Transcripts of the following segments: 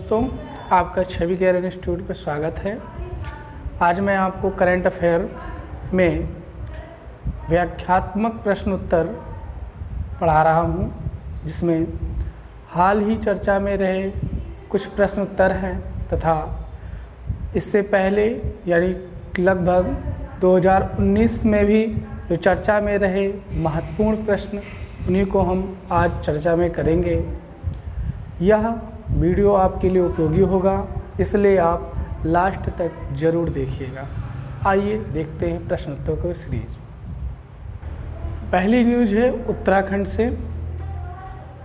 दोस्तों, आपका छवि ज्ञान इंस्टीट्यूट पर स्वागत है। आज मैं आपको करंट अफेयर में व्याख्यात्मक प्रश्न उत्तर पढ़ा रहा हूं, जिसमें हाल ही चर्चा में रहे कुछ प्रश्न उत्तर हैं तथा इससे पहले यानी लगभग 2019 में भी जो चर्चा में रहे महत्वपूर्ण प्रश्न, उन्हीं को हम आज चर्चा में करेंगे। यह वीडियो आपके लिए उपयोगी होगा, इसलिए आप लास्ट तक ज़रूर देखिएगा। आइए देखते हैं प्रश्न उत्तर को सीरीज। पहली न्यूज़ है उत्तराखंड से।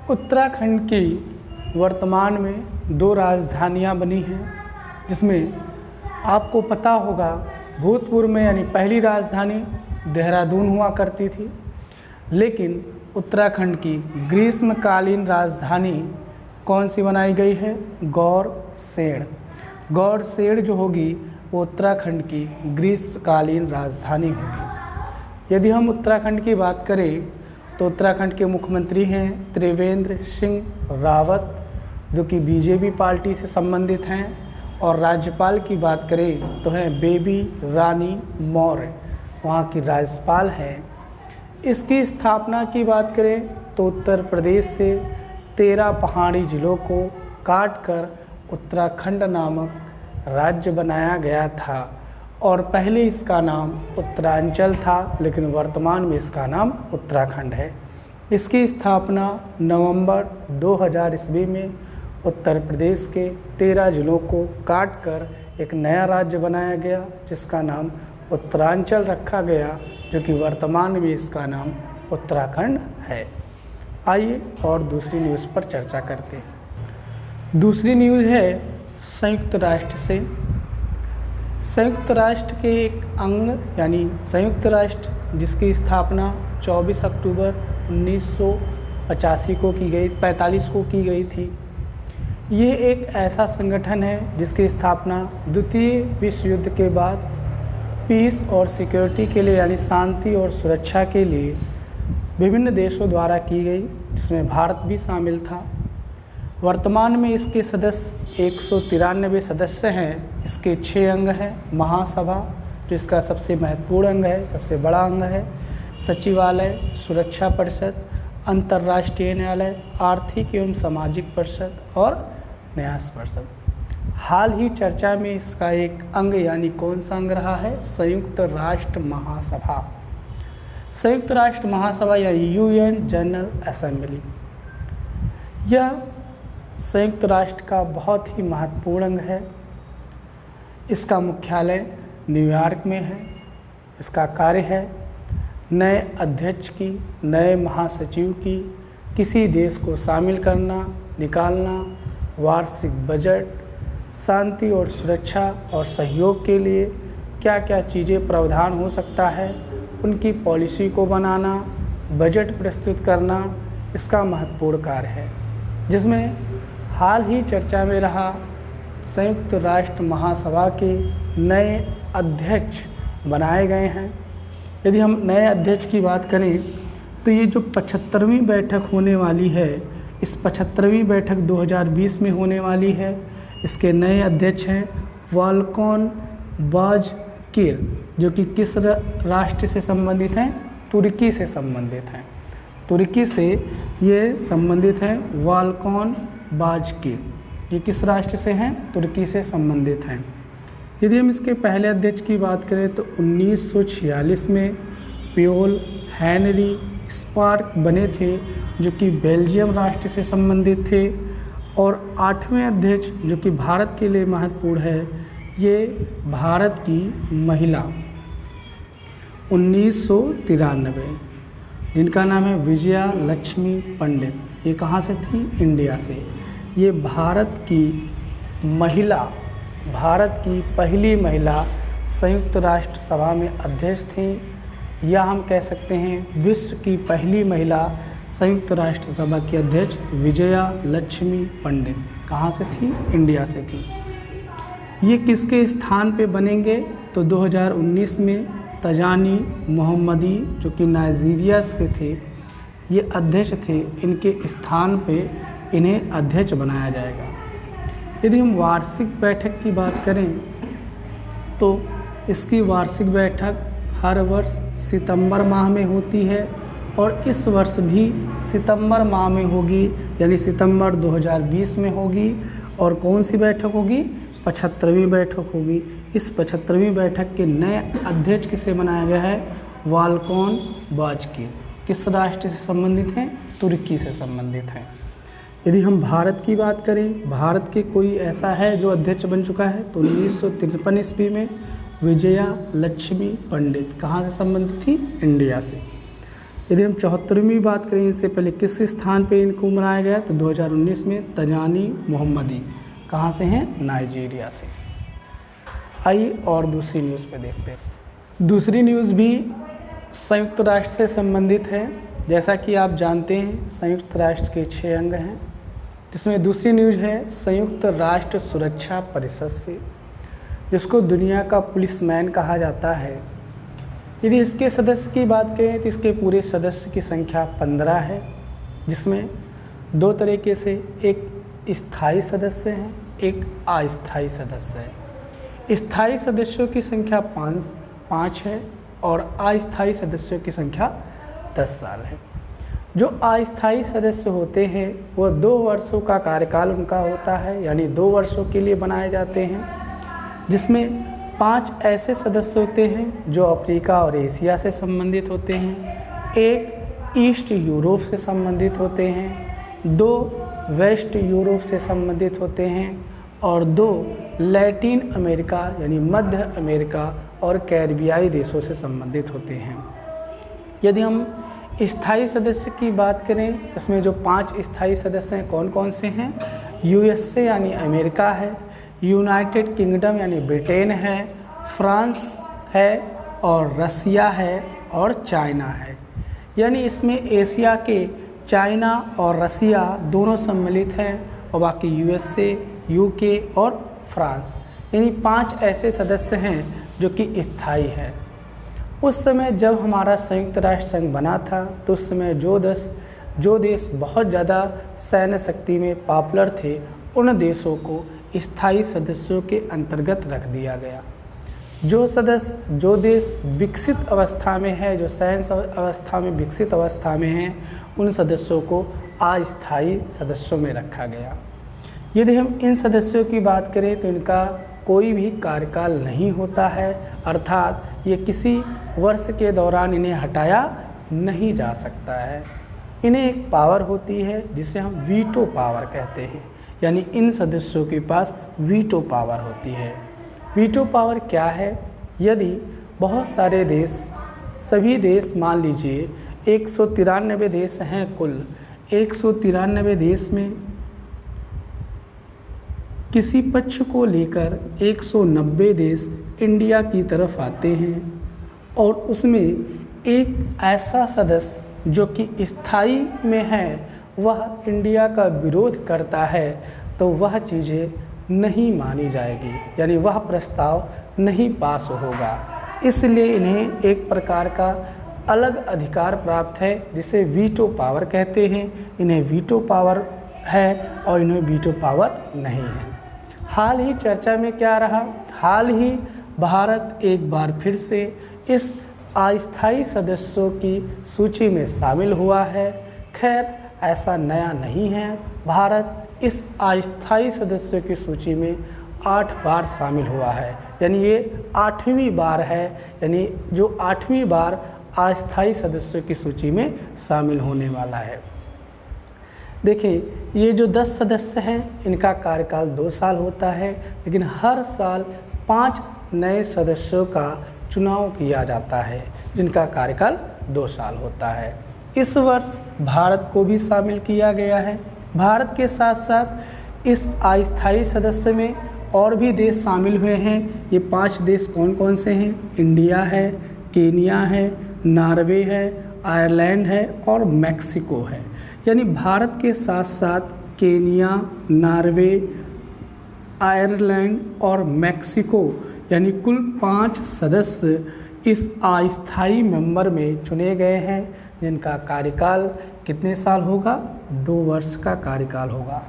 उत्तराखंड की वर्तमान में 2 राजधानियां बनी हैं, जिसमें आपको पता होगा भूतपूर्व में यानी पहली राजधानी देहरादून हुआ करती थी, लेकिन उत्तराखंड की ग्रीष्मकालीन राजधानी कौन सी बनाई गई है? गौरसेण। गौरसेण जो होगी वो उत्तराखंड की ग्रीष्मकालीन राजधानी होगी। यदि हम उत्तराखंड की बात करें तो उत्तराखंड के मुख्यमंत्री हैं त्रिवेंद्र सिंह रावत, जो कि बीजेपी पार्टी से संबंधित हैं, और राज्यपाल की बात करें तो हैं बेबी रानी मौर्य, वहाँ की राज्यपाल हैं। इसकी स्थापना की बात करें तो उत्तर प्रदेश से 13 पहाड़ी जिलों को काटकर उत्तराखंड नामक राज्य बनाया गया था, और पहले इसका नाम उत्तरांचल था, लेकिन वर्तमान में इसका नाम उत्तराखंड है। इसकी स्थापना नवंबर 2000 ईस्वी में उत्तर प्रदेश के 13 जिलों को काटकर एक नया राज्य बनाया गया, जिसका नाम उत्तरांचल रखा गया, जो कि वर्तमान में इसका नाम उत्तराखंड है। आइए और दूसरी न्यूज़ पर चर्चा करते हैं। दूसरी न्यूज़ है संयुक्त राष्ट्र से। संयुक्त राष्ट्र के एक अंग यानी संयुक्त राष्ट्र, जिसकी स्थापना 24 अक्टूबर 1985 को की गई 45 को की गई थी। ये एक ऐसा संगठन है जिसकी स्थापना द्वितीय विश्व युद्ध के बाद पीस और सिक्योरिटी के लिए यानी शांति और सुरक्षा के लिए विभिन्न देशों द्वारा की गई, जिसमें भारत भी शामिल था। वर्तमान में इसके सदस्य 193 सदस्य हैं। इसके 6 अंग हैं। महासभा, जो इसका सबसे महत्वपूर्ण अंग है, सबसे बड़ा अंग है। सचिवालय, सुरक्षा परिषद, अंतर्राष्ट्रीय न्यायालय, आर्थिक एवं सामाजिक परिषद और न्यास परिषद। हाल ही चर्चा में इसका एक अंग यानी कौन सा अंग रहा है? संयुक्त राष्ट्र महासभा। संयुक्त राष्ट्र महासभा या यूएन जनरल असेंबली, यह संयुक्त राष्ट्र का बहुत ही महत्वपूर्ण अंग है। इसका मुख्यालय न्यूयॉर्क में है। इसका कार्य है नए अध्यक्ष की, नए महासचिव की, किसी देश को शामिल करना, निकालना, वार्षिक बजट, शांति और सुरक्षा और सहयोग के लिए क्या क्या चीज़ें प्रावधान हो सकता है, उनकी पॉलिसी को बनाना, बजट प्रस्तुत करना, इसका महत्वपूर्ण कार्य है, जिसमें हाल ही चर्चा में रहा संयुक्त राष्ट्र महासभा के नए अध्यक्ष बनाए गए हैं। यदि हम नए अध्यक्ष की बात करें तो ये जो 75वीं बैठक होने वाली है, इस 75वीं बैठक 2020 में होने वाली है। इसके नए अध्यक्ष हैं वोल्कन बाजकिर, जो कि किस राष्ट्र से संबंधित हैं? तुर्की से संबंधित हैं। तुर्की से ये संबंधित हैं वोल्कन बाजकिर। ये किस राष्ट्र से हैं? तुर्की से संबंधित हैं। यदि हम इसके पहले अध्यक्ष की बात करें तो 1946 में पियोल हेनरी स्पार्क बने थे, जो कि बेल्जियम राष्ट्र से संबंधित थे। और 8वें अध्यक्ष, जो कि भारत के लिए महत्वपूर्ण है, ये भारत की महिला 1993, जिनका नाम है विजया लक्ष्मी पंडित। ये कहाँ से थी? इंडिया से। ये भारत की महिला, भारत की पहली महिला संयुक्त राष्ट्र सभा में अध्यक्ष थी, या हम कह सकते हैं विश्व की पहली महिला संयुक्त राष्ट्र सभा की अध्यक्ष विजया लक्ष्मी पंडित। कहाँ से थी? इंडिया से थी। ये किसके स्थान पे बनेंगे? तो 2019 में तजानी मोहम्मदी, जो कि नाइजीरिया के थे, ये अध्यक्ष थे। इनके स्थान पे इन्हें अध्यक्ष बनाया जाएगा। यदि हम वार्षिक बैठक की बात करें तो इसकी वार्षिक बैठक हर वर्ष सितंबर माह में होती है और इस वर्ष भी सितंबर माह में होगी, यानी सितंबर 2020 में होगी। और कौन सी बैठक होगी? 75वीं बैठक होगी। इस 75वीं बैठक के नए अध्यक्ष किसे बनाया गया है? वाल्कोन बाजकिर। किस राष्ट्र से संबंधित हैं? तुर्की से संबंधित हैं। यदि हम भारत की बात करें, भारत के कोई ऐसा है जो अध्यक्ष बन चुका है तो 1953 ईस्वी में विजया लक्ष्मी पंडित। कहाँ से संबंधित थी? इंडिया से। यदि हम 74वीं बात करें, इससे पहले किस स्थान पे इनको मनाया गया तो 2019 में तजानी मोहम्मदी। कहाँ से हैं? नाइजीरिया से। आइए और दूसरी न्यूज़ पे देखते हैं। दूसरी न्यूज़ भी संयुक्त राष्ट्र से संबंधित है। जैसा कि आप जानते हैं संयुक्त राष्ट्र के 6 अंग हैं, जिसमें दूसरी न्यूज़ है संयुक्त राष्ट्र सुरक्षा परिषद से, जिसको दुनिया का पुलिसमैन कहा जाता है। यदि इसके सदस्य की बात करें तो इसके पूरे सदस्य की संख्या 15 है, जिसमें 2 तरीके से एक स्थायी सदस्य हैं, एक अस्थायी सदस्य है। स्थायी सदस्यों की संख्या 5 है और अस्थायी सदस्यों की संख्या 10 साल है। जो अस्थायी सदस्य होते हैं वो 2 वर्षों का कार्यकाल उनका होता है, यानी 2 वर्षों के लिए बनाए जाते हैं, जिसमें 5 ऐसे सदस्य होते हैं जो अफ्रीका और एशिया से संबंधित होते हैं, एक ईस्ट यूरोप से संबंधित होते हैं, 2 वेस्ट यूरोप से संबंधित होते हैं और 2 लैटिन अमेरिका यानी मध्य अमेरिका और कैरिबियाई देशों से संबंधित होते हैं। यदि हम स्थायी सदस्य की बात करें तो इसमें जो 5 स्थायी सदस्य हैं कौन कौन से हैं? यूएसए यानी अमेरिका है, यूनाइटेड किंगडम यानी ब्रिटेन है, फ्रांस है और रसिया है और चाइना है। यानी इसमें एशिया के चाइना और रसिया दोनों सम्मिलित हैं और बाकी यूएसए, यूके और फ्रांस, यानी 5 ऐसे सदस्य हैं जो कि स्थायी हैं। उस समय जब हमारा संयुक्त राष्ट्र संघ बना था तो उस समय जो देश बहुत ज़्यादा सैन्य शक्ति में पॉपुलर थे उन देशों को स्थायी सदस्यों के अंतर्गत रख दिया गया। जो देश विकसित अवस्था में है, जो सैन्य अवस्था में विकसित अवस्था में हैं, उन सदस्यों को अस्थायी सदस्यों में रखा गया। यदि हम इन सदस्यों की बात करें तो इनका कोई भी कार्यकाल नहीं होता है, अर्थात ये किसी वर्ष के दौरान इन्हें हटाया नहीं जा सकता है। इन्हें एक पावर होती है जिसे हम वीटो पावर कहते हैं, यानी इन सदस्यों के पास वीटो पावर होती है। वीटो पावर क्या है? यदि बहुत सारे देश, सभी देश मान लीजिए 193 देश हैं कुल, 193 देश में किसी पक्ष को लेकर 190 देश इंडिया की तरफ आते हैं और उसमें एक ऐसा सदस्य जो कि स्थायी में है वह इंडिया का विरोध करता है, तो वह चीज़ें नहीं मानी जाएगी, यानी वह प्रस्ताव नहीं पास होगा। इसलिए इन्हें एक प्रकार का अलग अधिकार प्राप्त है जिसे वीटो पावर कहते हैं। इन्हें वीटो पावर है और इन्हें वीटो पावर नहीं है। हाल ही चर्चा में क्या रहा? हाल ही भारत एक बार फिर से इस अस्थायी सदस्यों की सूची में शामिल हुआ है। खैर ऐसा नया नहीं है, भारत इस अस्थायी सदस्यों की सूची में 8 बार शामिल हुआ है, यानी ये 8वीं बार है, यानी जो 8वीं बार अस्थायी सदस्यों की सूची में शामिल होने वाला है। देखिए ये जो 10 सदस्य हैं इनका कार्यकाल 2 साल होता है, लेकिन हर साल 5 नए सदस्यों का चुनाव किया जाता है जिनका कार्यकाल 2 साल होता है। इस वर्ष भारत को भी शामिल किया गया है। भारत के साथ साथ इस अस्थायी सदस्य में और भी देश शामिल हुए हैं। ये 5 देश कौन कौन से हैं? इंडिया है, केनिया है, नॉर्वे है, आयरलैंड है और मैक्सिको है। यानी भारत के साथ साथ केनिया, नॉर्वे, आयरलैंड और मैक्सिको यानी कुल 5 सदस्य इस अस्थायी मेंबर में चुने गए हैं, जिनका कार्यकाल कितने साल होगा? 2 वर्ष का कार्यकाल होगा।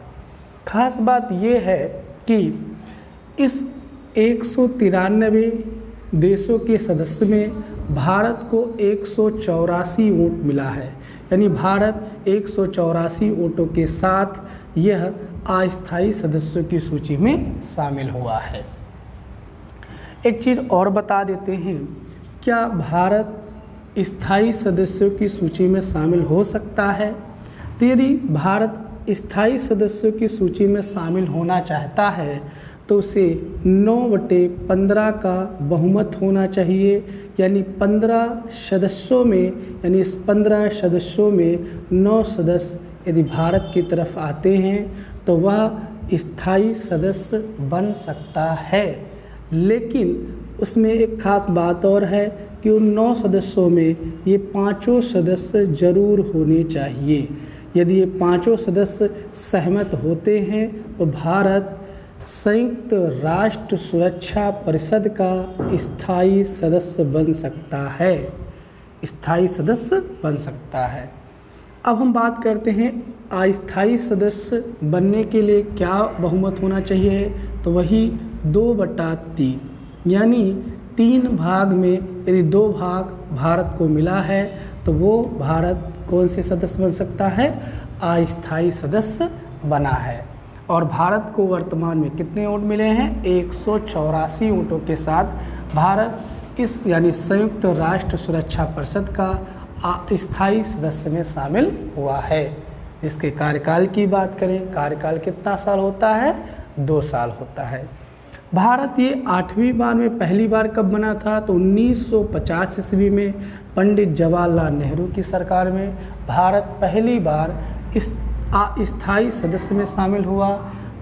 खास बात ये है कि इस 193 देशों के सदस्य में भारत को 184 वोट मिला है, यानी भारत 184 वोटों के साथ यह अस्थायी सदस्यों की सूची में शामिल हुआ है। एक चीज़ और बता देते हैं, क्या भारत स्थायी सदस्यों की सूची में शामिल हो सकता है? तो यदि भारत स्थायी सदस्यों की सूची में शामिल होना चाहता है तो उसे 9/15 का बहुमत होना चाहिए, यानी 15 सदस्यों में, यानी इस 15 सदस्यों में 9 सदस्य यदि भारत की तरफ आते हैं तो वह स्थायी सदस्य बन सकता है। लेकिन उसमें एक खास बात और है कि उन 9 सदस्यों में ये 5 सदस्य जरूर होने चाहिए। यदि ये 5 सदस्य सहमत होते हैं तो भारत संयुक्त राष्ट्र सुरक्षा परिषद का स्थायी सदस्य बन सकता है, स्थायी सदस्य बन सकता है। अब हम बात करते हैं अस्थायी सदस्य बनने के लिए क्या बहुमत होना चाहिए, तो वही 2/3, यानी 3 भाग में यदि 2 भाग भारत को मिला है तो वो भारत कौन से सदस्य बन सकता है? अस्थायी सदस्य बना है। और भारत को वर्तमान में कितने वोट मिले हैं? 184 वोटों के साथ भारत इस यानी संयुक्त राष्ट्र सुरक्षा परिषद का अस्थायी सदस्य में शामिल हुआ है। इसके कार्यकाल की बात करें, कार्यकाल कितना साल होता है? 2 साल होता है। भारत ये 8वीं बार में पहली बार कब बना था? तो 1950 ईस्वी में पंडित जवाहरलाल नेहरू की सरकार में भारत पहली बार इस अस्थायी सदस्य में शामिल हुआ।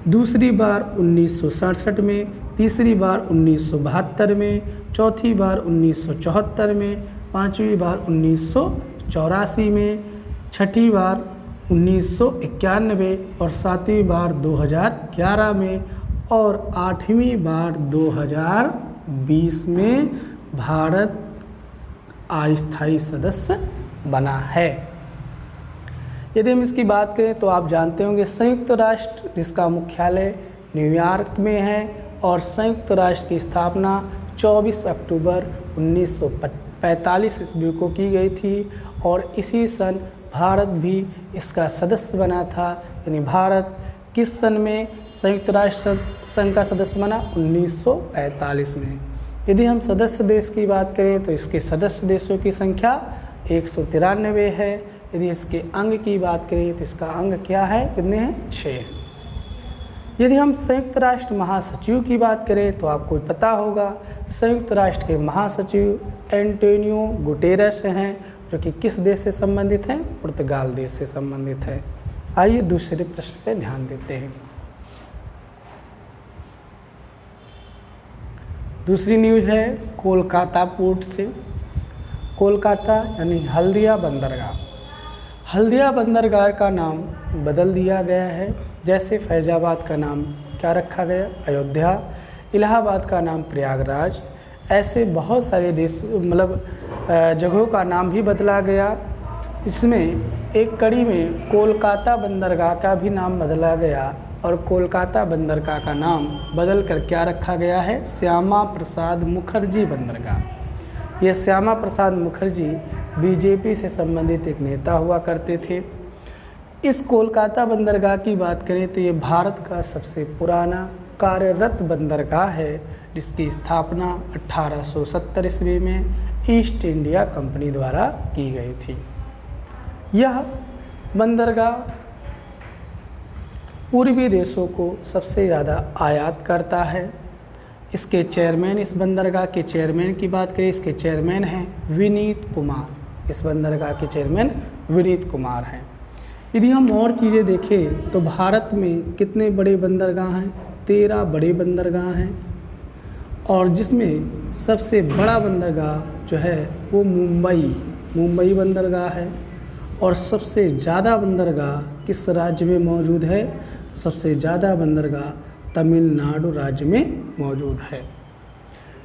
दूसरी बार 1967 में, तीसरी बार 1972 में, चौथी बार 1974 में, 5वीं बार 1984 में, छठी बार 1991 और 7वीं बार 2011 में और 8वीं बार 2020 में भारत अस्थायी सदस्य बना है। यदि हम इसकी बात करें तो आप जानते होंगे संयुक्त राष्ट्र जिसका मुख्यालय न्यूयॉर्क में है और संयुक्त राष्ट्र की स्थापना 24 अक्टूबर 1945 ईस्वी को की गई थी और इसी सन भारत भी इसका सदस्य बना था। यानी भारत किस सन में संयुक्त राष्ट्र संघ का सदस्य बना? 1945 में। यदि हम सदस्य देश की बात करें तो इसके सदस्य देशों की संख्या 193 है। यदि इसके अंग की बात करें तो इसका अंग क्या है? कितने हैं? 6। यदि हम संयुक्त राष्ट्र महासचिव की बात करें तो आपको पता होगा संयुक्त राष्ट्र के महासचिव एंटोनियो गुटेरेस हैं, जो कि किस देश से संबंधित हैं? पुर्तगाल देश से संबंधित है। आइए दूसरे प्रश्न पर ध्यान देते हैं। दूसरी न्यूज़ है कोलकाता पोर्ट से। कोलकाता यानी हल्दिया बंदरगाह। हल्दिया बंदरगाह का नाम बदल दिया गया है। जैसे फैजाबाद का नाम क्या रखा गया? अयोध्या। इलाहाबाद का नाम प्रयागराज। ऐसे बहुत सारे देश जगहों का नाम भी बदला गया। इसमें एक कड़ी में कोलकाता बंदरगाह का भी नाम बदला गया और कोलकाता बंदरगाह का नाम बदल कर क्या रखा गया है? श्यामा प्रसाद मुखर्जी बंदरगाह। ये श्यामा प्रसाद मुखर्जी बीजेपी से संबंधित एक नेता हुआ करते थे। इस कोलकाता बंदरगाह की बात करें तो ये भारत का सबसे पुराना कार्यरत बंदरगाह है, जिसकी स्थापना 1870 ईस्वी में ईस्ट इंडिया कंपनी द्वारा की गई थी। यह बंदरगाह पूर्वी देशों को सबसे ज़्यादा आयात करता है। इसके चेयरमैन, इस बंदरगाह के चेयरमैन की बात करें, इसके चेयरमैन हैं विनीत कुमार। इस बंदरगाह के चेयरमैन विनीत कुमार हैं। यदि हम और चीज़ें देखें तो भारत में कितने बड़े बंदरगाह हैं? 13 बड़े बंदरगाह हैं और जिसमें सबसे बड़ा बंदरगाह जो है वो मुंबई बंदरगाह है। और सबसे ज़्यादा बंदरगाह किस राज्य में मौजूद है? सबसे ज़्यादा बंदरगाह तमिलनाडु राज्य में मौजूद है।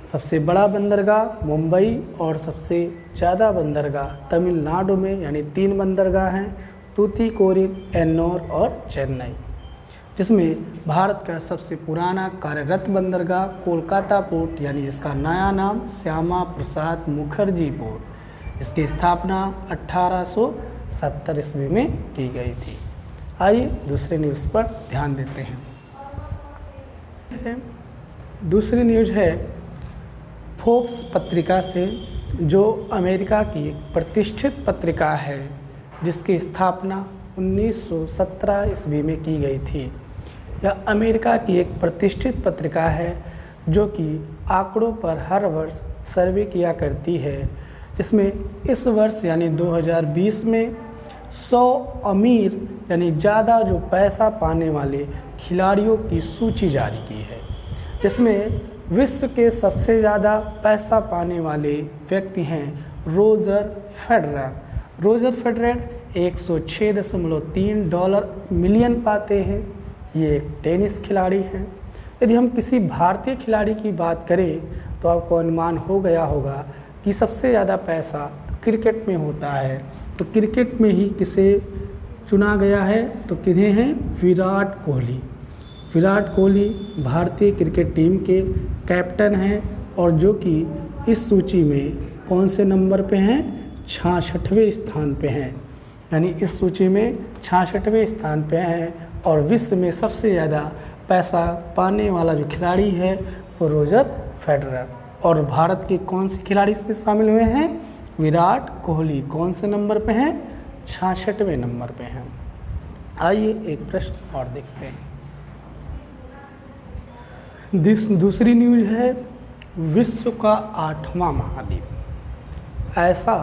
सबसे बड़ा बंदरगाह मुंबई और सबसे ज़्यादा बंदरगाह तमिलनाडु में, यानी 3 बंदरगाह हैं, तूतीकोरिन, एन्नोर और चेन्नई। जिसमें भारत का सबसे पुराना कार्यरत बंदरगाह कोलकाता पोर्ट यानी जिसका नया नाम श्यामा प्रसाद मुखर्जी पोर्ट, इसकी स्थापना 1870 ईस्वी में की गई थी। आइए दूसरे न्यूज़ पर ध्यान देते हैं। दूसरी न्यूज़ है फोर्ब्स पत्रिका से, जो अमेरिका की एक प्रतिष्ठित पत्रिका है जिसकी स्थापना 1917 ईस्वी में की गई थी। यह अमेरिका की एक प्रतिष्ठित पत्रिका है जो कि आंकड़ों पर हर वर्ष सर्वे किया करती है। इसमें इस वर्ष यानी 2020 में 100 अमीर यानी ज़्यादा जो पैसा पाने वाले खिलाड़ियों की सूची जारी की है, जिसमें विश्व के सबसे ज़्यादा पैसा पाने वाले व्यक्ति हैं Roger Federer. Roger Federer $106.3 million पाते हैं। ये एक टेनिस खिलाड़ी हैं। यदि हम किसी भारतीय खिलाड़ी की बात करें तो आपको अनुमान हो गया होगा कि सबसे ज़्यादा पैसा क्रिकेट में होता है। तो क्रिकेट में ही किसे चुना गया है तो किन्हें हैं? विराट कोहली। विराट कोहली भारतीय क्रिकेट टीम के कैप्टन हैं और जो कि इस सूची में कौन से नंबर पे हैं? 66वें स्थान पे हैं, यानी इस सूची में 66वें स्थान पे हैं। और विश्व में सबसे ज़्यादा पैसा पाने वाला जो खिलाड़ी है वो रोजर फेडरर। और भारत के कौन से खिलाड़ी इसमें शामिल हुए हैं? विराट कोहली। कौन से नंबर पे हैं? 66वें नंबर पे हैं। आइए एक प्रश्न और देखते हैं। दूसरी न्यूज़ है विश्व का 8वां महाद्वीप। ऐसा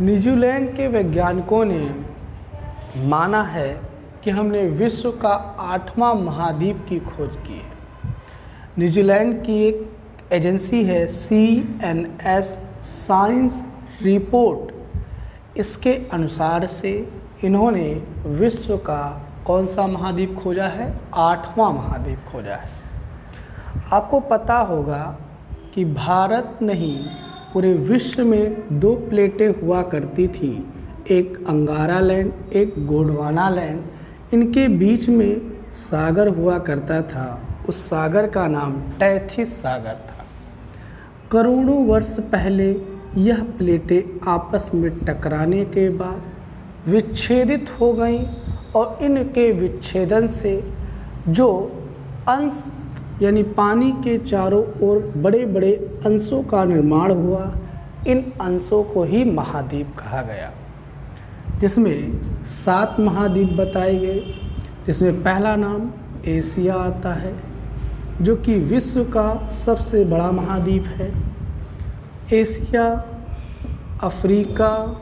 न्यूजीलैंड के वैज्ञानिकों ने माना है कि हमने विश्व का 8वां महाद्वीप की खोज की है। न्यूजीलैंड की एक एजेंसी है CNS साइंस रिपोर्ट। इसके अनुसार से इन्होंने विश्व का कौन सा महाद्वीप खोजा है? 8वां महाद्वीप खोजा है। आपको पता होगा कि भारत नहीं पूरे विश्व में 2 प्लेटें हुआ करती थी, एक अंगारा लैंड, एक गोंडवाना लैंड। इनके बीच में सागर हुआ करता था। उस सागर का नाम टैथिस सागर था। करोड़ों वर्ष पहले यह प्लेटें आपस में टकराने के बाद विच्छेदित हो गईं और इनके विच्छेदन से जो अंश यानी पानी के चारों ओर बड़े बड़े अंशों का निर्माण हुआ, इन अंशों को ही महाद्वीप कहा गया, जिसमें 7 महाद्वीप बताए गए। जिसमें पहला नाम एशिया आता है, जो कि विश्व का सबसे बड़ा महाद्वीप है। एशिया, अफ्रीका,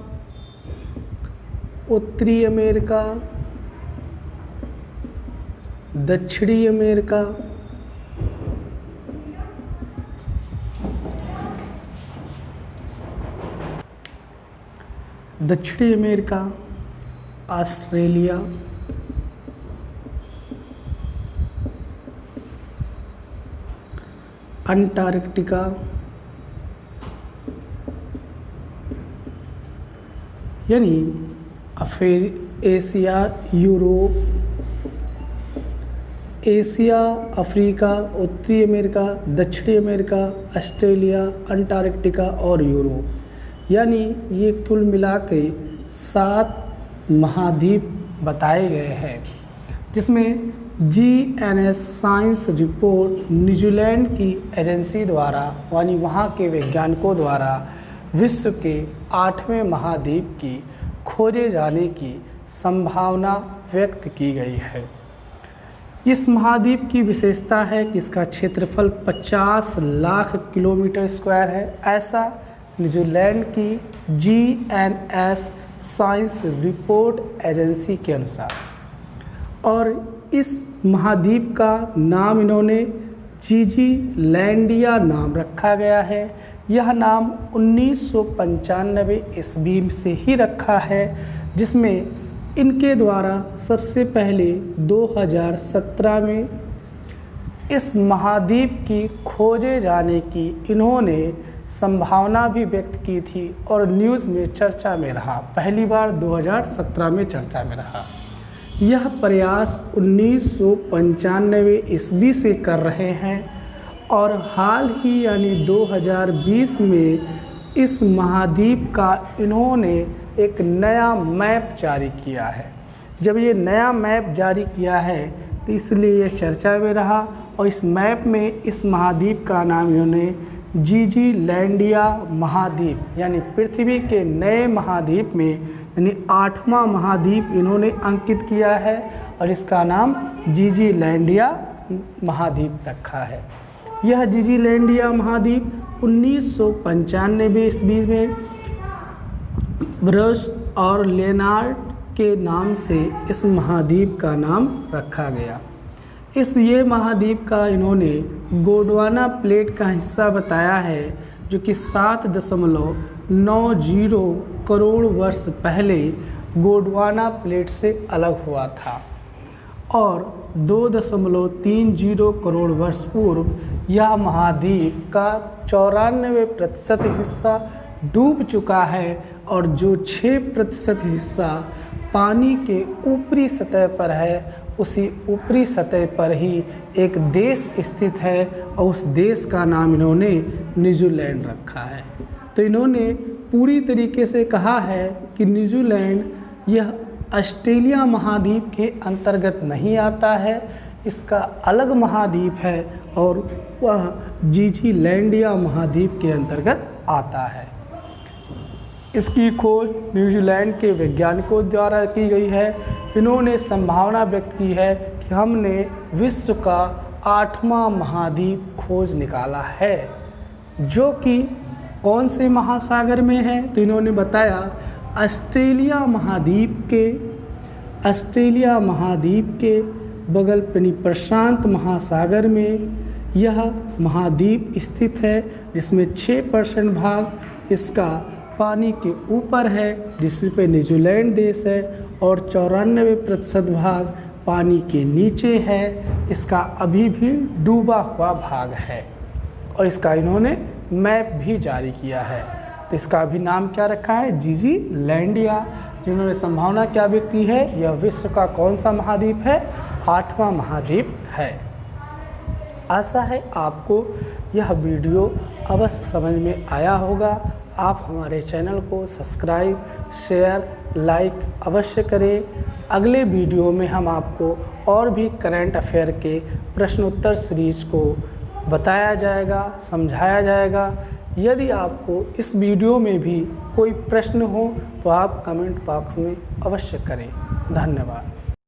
उत्तरी अमेरिका, दक्षिणी अमेरिका, दक्षिणी अमेरिका, ऑस्ट्रेलिया, अंटार्कटिका, यानी एशिया, यूरोप, एशिया, अफ्रीका, उत्तरी अमेरिका, दक्षिणी अमेरिका, ऑस्ट्रेलिया, अंटार्कटिका और यूरोप, यानी ये कुल मिला के 7 महाद्वीप बताए गए हैं। जिसमें GNS साइंस रिपोर्ट न्यूजीलैंड की एजेंसी द्वारा यानी वहाँ के वैज्ञानिकों द्वारा विश्व के 8वें महाद्वीप की खोजे जाने की संभावना व्यक्त की गई है। इस महाद्वीप की विशेषता है कि इसका क्षेत्रफल 50 लाख किलोमीटर स्क्वायर है, ऐसा न्यूजीलैंड की GNS साइंस रिपोर्ट एजेंसी के अनुसार। और इस महाद्वीप का नाम इन्होंने जीजीलैंडिया नाम रखा गया है। यह नाम 1995 ईस्वी से ही रखा है, जिसमें इनके द्वारा सबसे पहले 2017 में इस महाद्वीप की खोजे जाने की इन्होंने संभावना भी व्यक्त की थी और न्यूज़ में चर्चा में रहा। पहली बार 2017 में चर्चा में रहा। यह प्रयास 1995 ईस्वी से कर रहे हैं और हाल ही यानी 2020 में इस महाद्वीप का इन्होंने एक नया मैप जारी किया है। जब ये नया मैप जारी किया है तो इसलिए ये चर्चा में रहा और इस मैप में इस महाद्वीप का नाम इन्होंने जीजीलैंडिया महाद्वीप यानी पृथ्वी के नए महाद्वीप में यानी 8वां महाद्वीप इन्होंने अंकित किया है और इसका नाम जीजीलैंडिया महाद्वीप रखा है। यह जीजीलैंडिया महाद्वीप 1995 ईस्वी में ब्रश और लेनार्ड के नाम से इस महाद्वीप का नाम रखा गया। ये महाद्वीप का इन्होंने गोंडवाना प्लेट का हिस्सा बताया है जो कि 7.90 करोड़ वर्ष पहले गोंडवाना प्लेट से अलग हुआ था और 2.30 करोड़ वर्ष पूर्व यह महाद्वीप का 94% हिस्सा डूब चुका है और जो 6% हिस्सा पानी के ऊपरी सतह पर है, उसी ऊपरी सतह पर ही एक देश स्थित है और उस देश का नाम इन्होंने न्यूजीलैंड रखा है। तो इन्होंने पूरी तरीके से कहा है कि न्यूजीलैंड यह ऑस्ट्रेलिया महाद्वीप के अंतर्गत नहीं आता है, इसका अलग महाद्वीप है और वह जीजीलैंडिया महाद्वीप के अंतर्गत आता है। इसकी खोज न्यूजीलैंड के वैज्ञानिकों द्वारा की गई है। इन्होंने संभावना व्यक्त की है कि हमने विश्व का 8वां महाद्वीप खोज निकाला है जो कि कौन से महासागर में है। तो इन्होंने बताया ऑस्ट्रेलिया महाद्वीप के बगल यानी प्रशांत महासागर में यह महाद्वीप स्थित है जिसमें 6% भाग इसका पानी के ऊपर है जिस पे न्यूजीलैंड देश है और 94% भाग पानी के नीचे है। इसका अभी भी डूबा हुआ भाग है और इसका इन्होंने मैप भी जारी किया है। तो इसका अभी नाम क्या रखा है? जीजीलैंडिया। जिन्होंने संभावना क्या व्यक्त की है, यह विश्व का कौन सा महाद्वीप है? 8वां महाद्वीप है। आशा है आपको यह वीडियो अवश्य समझ में आया होगा। आप हमारे चैनल को सब्सक्राइब, शेयर, लाइक अवश्य करें। अगले वीडियो में हम आपको और भी करंट अफेयर के प्रश्नोत्तर सीरीज को बताया जाएगा, समझाया जाएगा। यदि आपको इस वीडियो में भी कोई प्रश्न हो तो आप कमेंट बॉक्स में अवश्य करें। धन्यवाद।